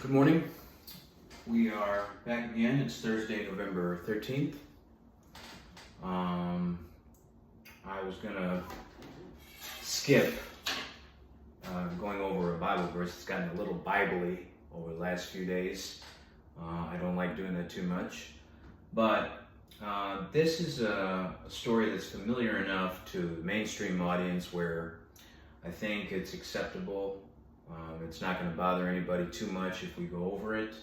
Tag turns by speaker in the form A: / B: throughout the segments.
A: Good morning. We are back again. It's Thursday, November 13th. I was going to skip going over a Bible verse. It's gotten a little Bible-y over the last few days. I don't like doing that too much. But this is a story that's familiar enough to the mainstream audience where I think it's acceptable. It's not going to bother anybody too much if we go over it.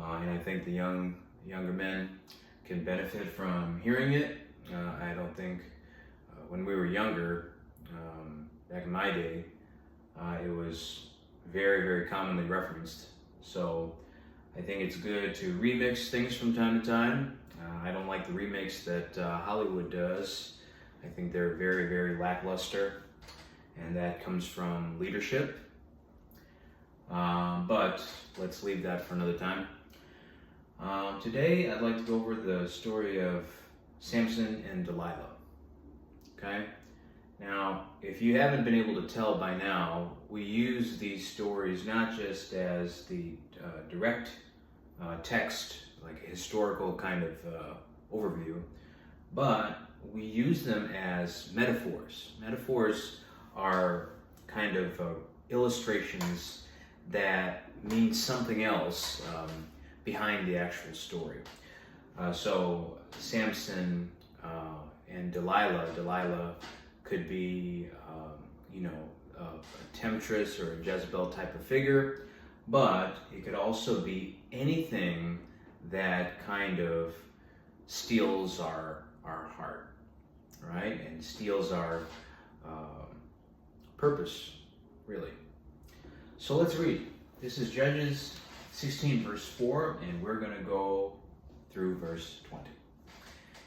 A: And I think the younger men can benefit from hearing it. I don't think when we were younger, back in my day, it was very, very commonly referenced. So I think it's good to remix things from time to time. I don't like the remakes that Hollywood does. I think they're very, very lackluster, and that comes from leadership. But let's leave that for another time. Today I'd like to go over the story of Samson and Delilah. Okay? Now, if you haven't been able to tell by now, we use these stories not just as the direct text, like a historical kind of overview, but we use them as metaphors. Metaphors are kind of illustrations that mean something else behind the actual story. So Samson and Delilah could be, a temptress or a Jezebel type of figure, but it could also be anything that kind of steals our heart, right? And steals our purpose, really. So let's read. This is Judges 16 verse 4, and we're going to go through verse 20.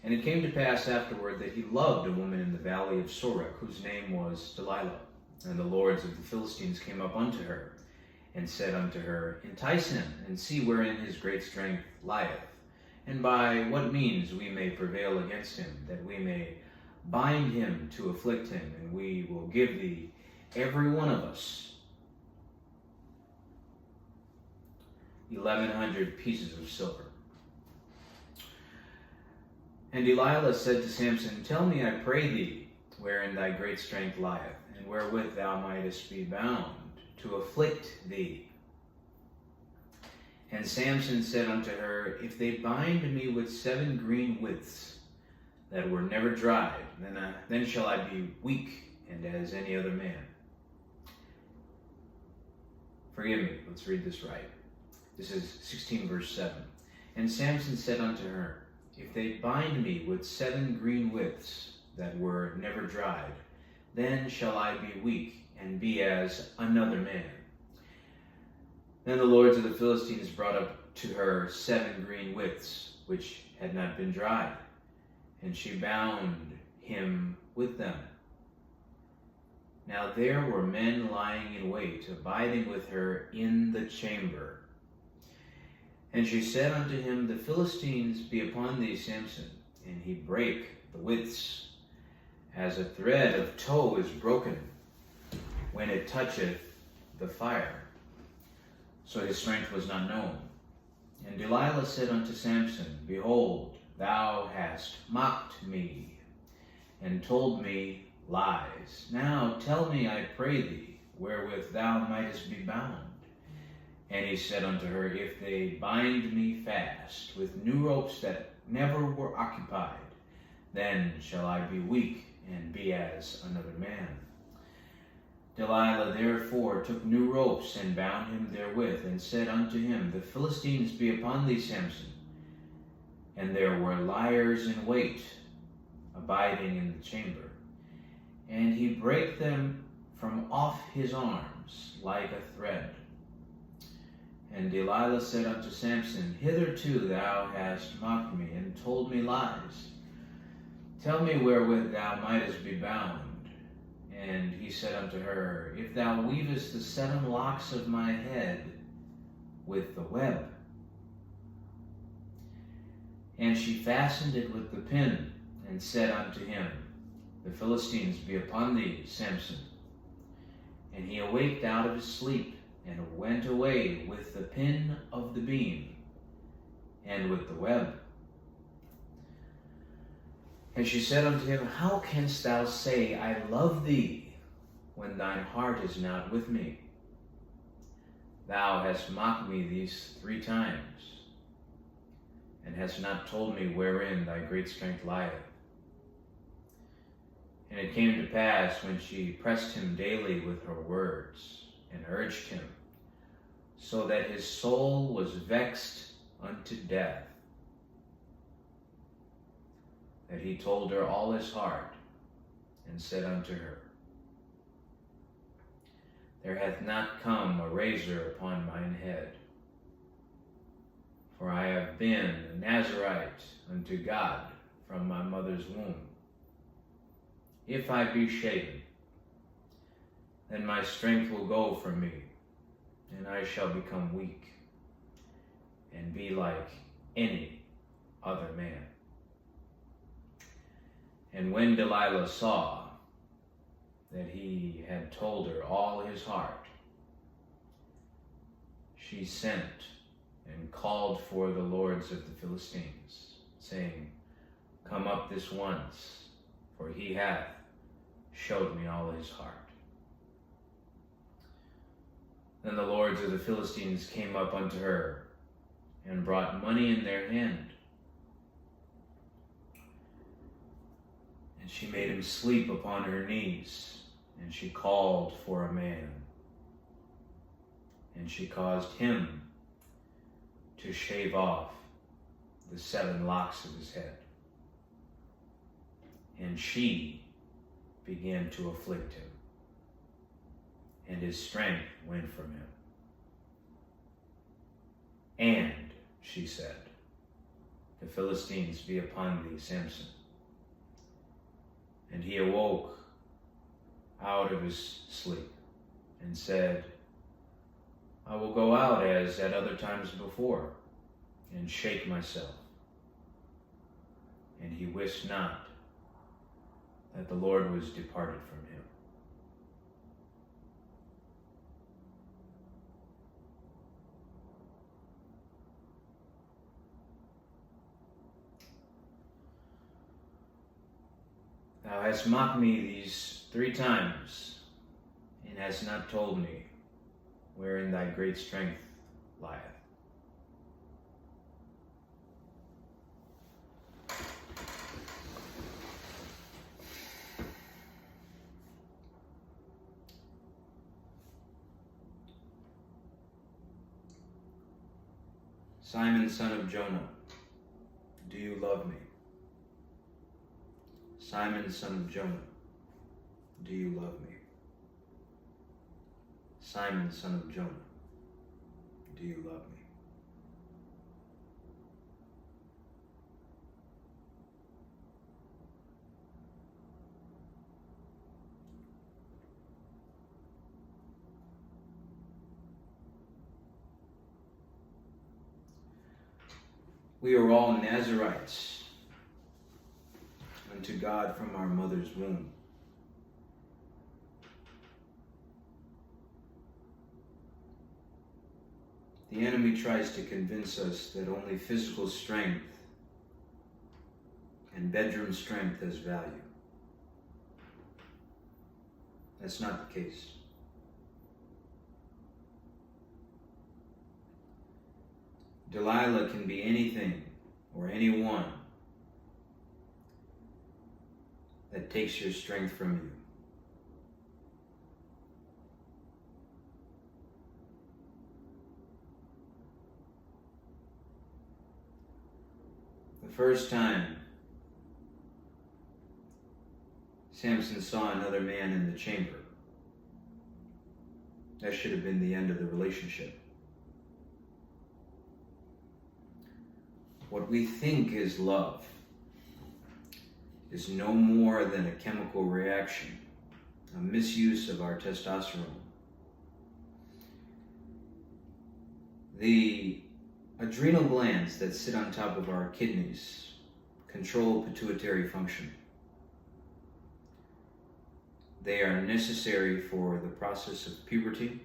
A: And it came to pass afterward that he loved a woman in the valley of Sorek, whose name was Delilah. And the lords of the Philistines came up unto her, and said unto her, Entice him, and see wherein his great strength lieth, and by what means we may prevail against him, that we may bind him to afflict him, and we will give thee every one of us 1,100 pieces of silver. And Delilah said to Samson, Tell me, I pray thee, wherein thy great strength lieth, and wherewith thou mightest be bound, to afflict thee. And Samson said unto her, If they bind me with 7 green withs that were never dried, then shall I be weak, and as any other man. Forgive me, let's read this right. This is 16 verse 7. And Samson said unto her, If they bind me with 7 green withs that were never dried, then shall I be weak, and be as another man. Then the lords of the Philistines brought up to her 7 green withs, which had not been dried, and she bound him with them. Now there were men lying in wait, abiding with her in the chamber. And she said unto him, The Philistines be upon thee, Samson. And he brake the withs, as a thread of tow is broken when it toucheth the fire. So his strength was not known. And Delilah said unto Samson, Behold, thou hast mocked me, and told me lies. Now tell me, I pray thee, wherewith thou mightest be bound. And he said unto her, If they bind me fast with new ropes that never were occupied, then shall I be weak, and be as another man. Delilah therefore took new ropes, and bound him therewith, and said unto him, The Philistines be upon thee, Samson. And there were liers in wait, abiding in the chamber. And he brake them from off his arms like a thread. And Delilah said unto Samson, Hitherto thou hast mocked me, and told me lies. Tell me wherewith thou mightest be bound. And he said unto her, If thou weavest the 7 locks of my head with the web. And she fastened it with the pin, and said unto him, The Philistines be upon thee, Samson. And he awaked out of his sleep, and went away with the pin of the beam and with the web. And she said unto him, How canst thou say, I love thee, when thine heart is not with me? Thou hast mocked me these 3 times, and hast not told me wherein thy great strength lieth. And it came to pass, when she pressed him daily with her words, and urged him, so that his soul was vexed unto death, that he told her all his heart, and said unto her, There hath not come a razor upon mine head, for I have been a Nazarite unto God from my mother's womb. If I be shaven, then my strength will go from me, and I shall become weak, and be like any other man. And when Delilah saw that he had told her all his heart, she sent and called for the lords of the Philistines, saying, Come up this once, for he hath showed me all his heart. Then the lords of the Philistines came up unto her, and brought money in their hand. And she made him sleep upon her knees, and she called for a man. And she caused him to shave off the 7 locks of his head. And she began to afflict him, and his strength went from him. And she said, The Philistines be upon thee, Samson. And he awoke out of his sleep, and said, I will go out as at other times before, and shake myself. And he wist not that the Lord was departed from him. Thou hast mocked me these 3 times, and hast not told me wherein thy great strength lieth. Simon, son of Jonah, do you love me? Simon, son of Jonah, do you love me? Simon, son of Jonah, do you love me? We are all Nazarites unto God from our mother's womb. The enemy tries to convince us that only physical strength and bedroom strength has value. That's not the case. Delilah can be anything or anyone that takes your strength from you. The first time Samson saw another man in the chamber, that should have been the end of the relationship. What we think is love is no more than a chemical reaction, a misuse of our testosterone. The adrenal glands that sit on top of our kidneys control pituitary function. They are necessary for the process of puberty,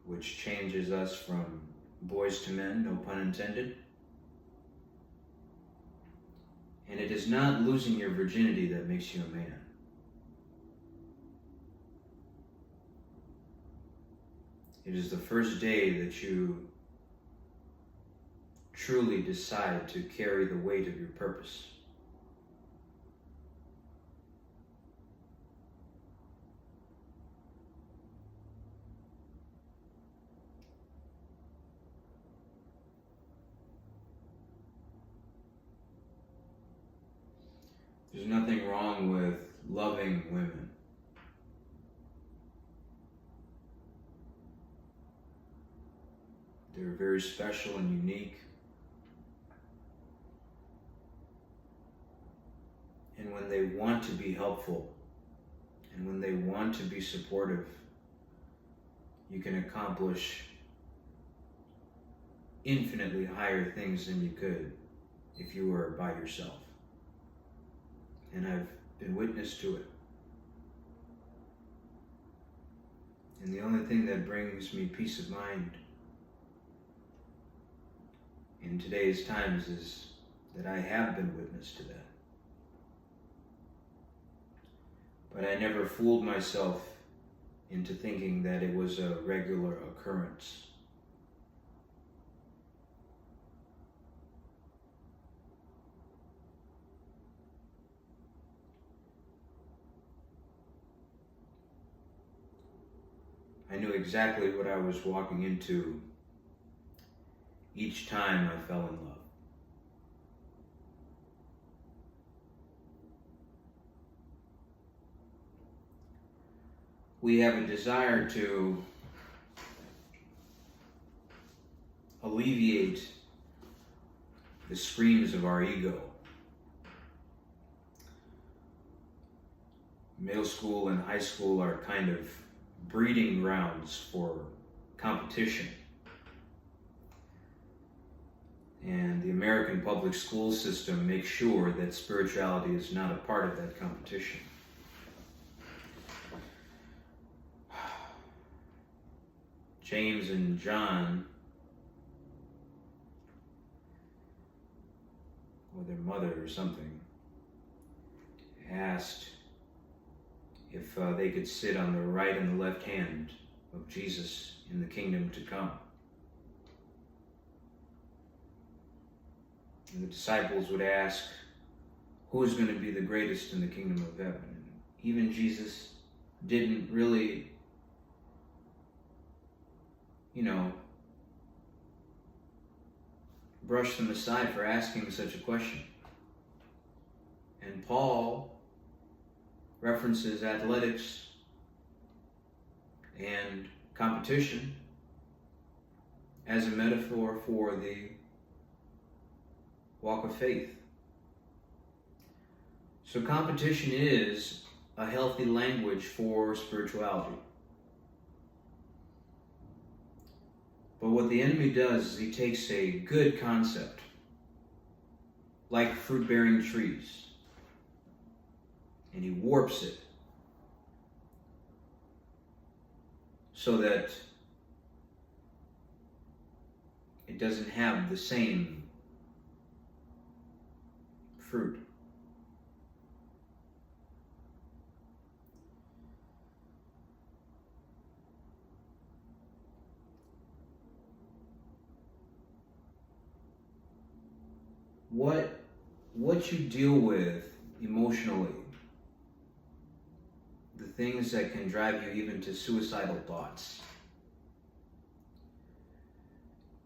A: which changes us from boys to men, no pun intended. And it is not losing your virginity that makes you a man. It is the first day that you truly decide to carry the weight of your purpose. There's nothing wrong with loving women. They're very special and unique. And when they want to be helpful, and when they want to be supportive, you can accomplish infinitely higher things than you could if you were by yourself. And I've been witness to it. And the only thing that brings me peace of mind in today's times is that I have been witness to that. But I never fooled myself into thinking that it was a regular occurrence. I knew exactly what I was walking into each time I fell in love. We have a desire to alleviate the screams of our ego. Middle school and high school are kind of breeding grounds for competition. And the American public school system makes sure that spirituality is not a part of that competition. James and John, or their mother or something, asked if they could sit on the right and the left hand of Jesus in the kingdom to come. And the disciples would ask, who is going to be the greatest in the kingdom of heaven? And even Jesus didn't really, brush them aside for asking such a question. And Paul references athletics and competition as a metaphor for the walk of faith. So competition is a healthy language for spirituality. But what the enemy does is he takes a good concept, like fruit-bearing trees, and he warps it so that it doesn't have the same fruit. What you deal with emotionally, the things that can drive you even to suicidal thoughts,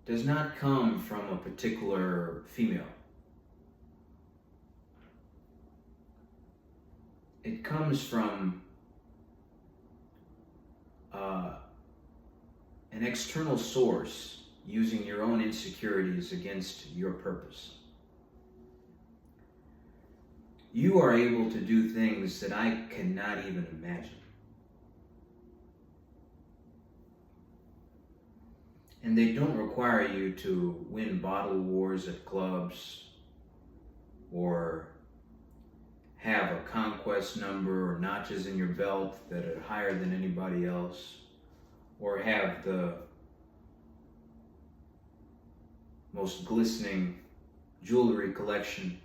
A: does not come from a particular female. It comes from an external source using your own insecurities against your purpose. You are able to do things that I cannot even imagine. And they don't require you to win bottle wars at clubs or have a conquest number or notches in your belt that are higher than anybody else, or have the most glistening jewelry collection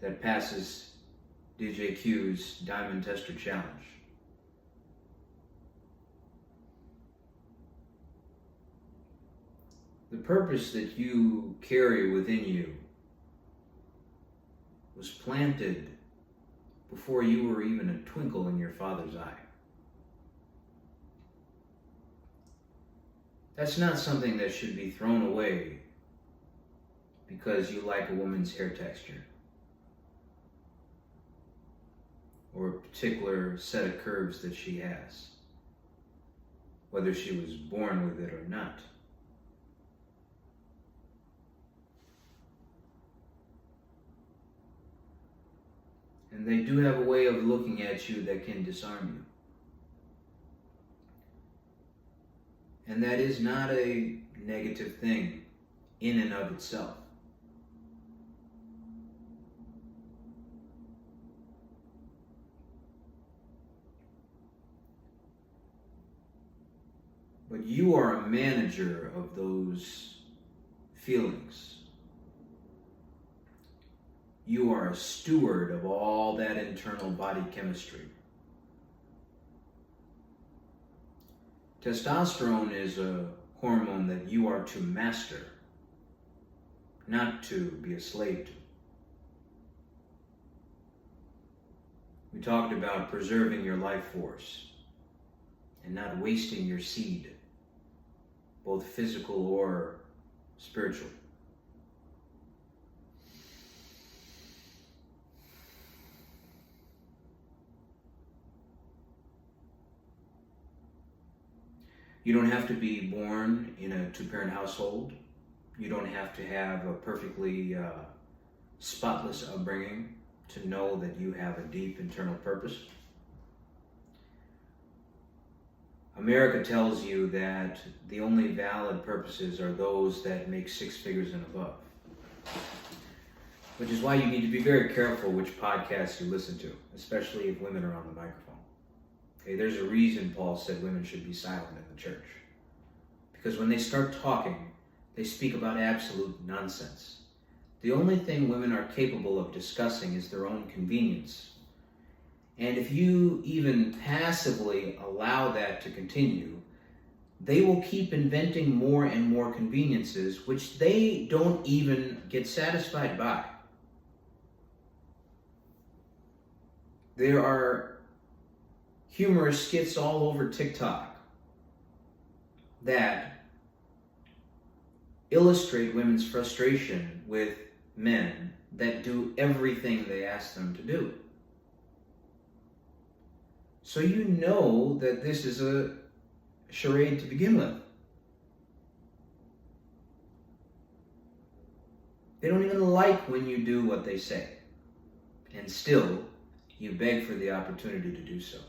A: that passes DJQ's Diamond Tester Challenge. The purpose that you carry within you was planted before you were even a twinkle in your father's eye. That's not something that should be thrown away because you like a woman's hair texture or a particular set of curves that she has, whether she was born with it or not. And they do have a way of looking at you that can disarm you. And that is not a negative thing in and of itself. But you are a manager of those feelings. You are a steward of all that internal body chemistry. Testosterone is a hormone that you are to master, not to be a slave to. We talked about preserving your life force and not wasting your seed, both physical or spiritual. You don't have to be born in a two-parent household. You don't have to have a perfectly spotless upbringing to know that you have a deep internal purpose. America tells you that the only valid purposes are those that make 6 figures and above. Which is why you need to be very careful which podcasts you listen to, especially if women are on the microphone. Okay, there's a reason Paul said women should be silent in the church. Because when they start talking, they speak about absolute nonsense. The only thing women are capable of discussing is their own convenience. And if you even passively allow that to continue, they will keep inventing more and more conveniences, which they don't even get satisfied by. There are humorous skits all over TikTok that illustrate women's frustration with men that do everything they ask them to do. So you know that this is a charade to begin with. They don't even like when you do what they say. And still, you beg for the opportunity to do so.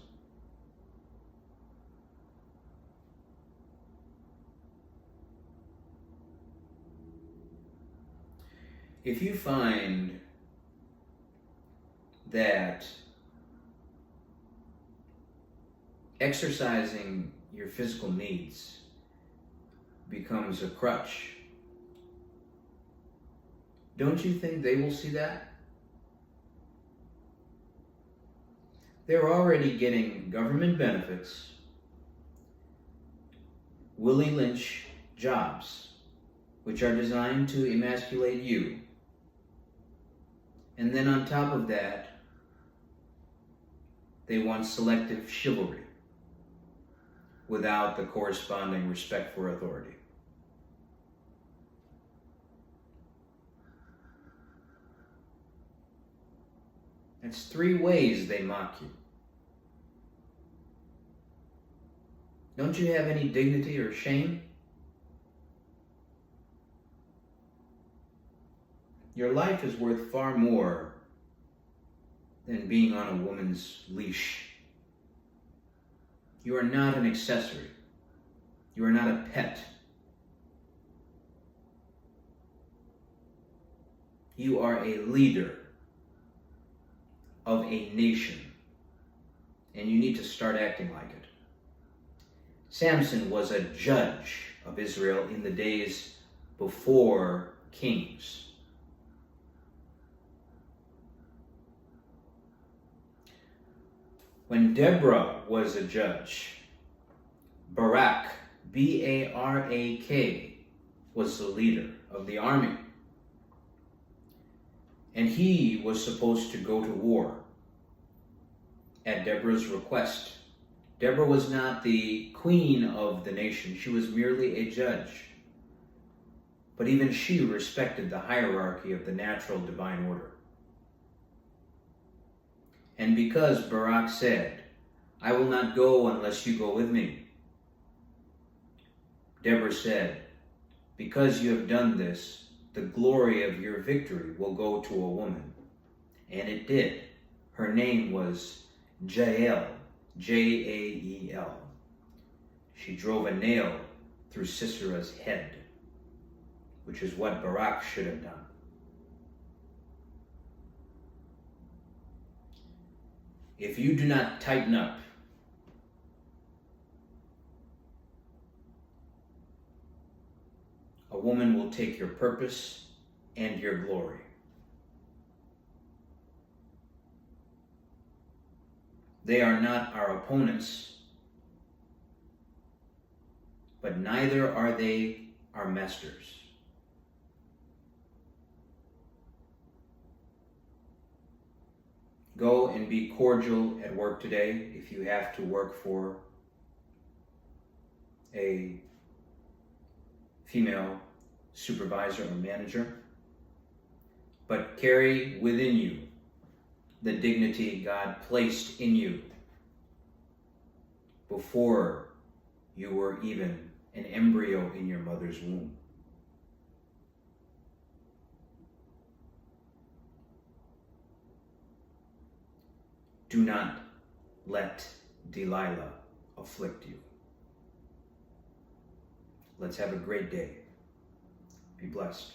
A: If you find that exercising your physical needs becomes a crutch, don't you think they will see that? They're already getting government benefits, Willie Lynch jobs, which are designed to emasculate you. And then on top of that, they want selective chivalry without the corresponding respect for authority. That's 3 ways they mock you. Don't you have any dignity or shame? Your life is worth far more than being on a woman's leash. You are not an accessory. You are not a pet. You are a leader of a nation, and you need to start acting like it. Samson was a judge of Israel in the days before kings. When Deborah was a judge, Barak, B-A-R-A-K, was the leader of the army. And he was supposed to go to war at Deborah's request. Deborah was not the queen of the nation. She was merely a judge. But even she respected the hierarchy of the natural divine order. And because Barak said, "I will not go unless you go with me," Deborah said, "Because you have done this, the glory of your victory will go to a woman." And it did. Her name was Jael, Jael. She drove a nail through Sisera's head, which is what Barak should have done. If you do not tighten up, a woman will take your purpose and your glory. They are not our opponents, but neither are they our masters. Go and be cordial at work today if you have to work for a female supervisor or manager, but carry within you the dignity God placed in you before you were even an embryo in your mother's womb. Do not let Delilah afflict you. Let's have a great day. Be blessed.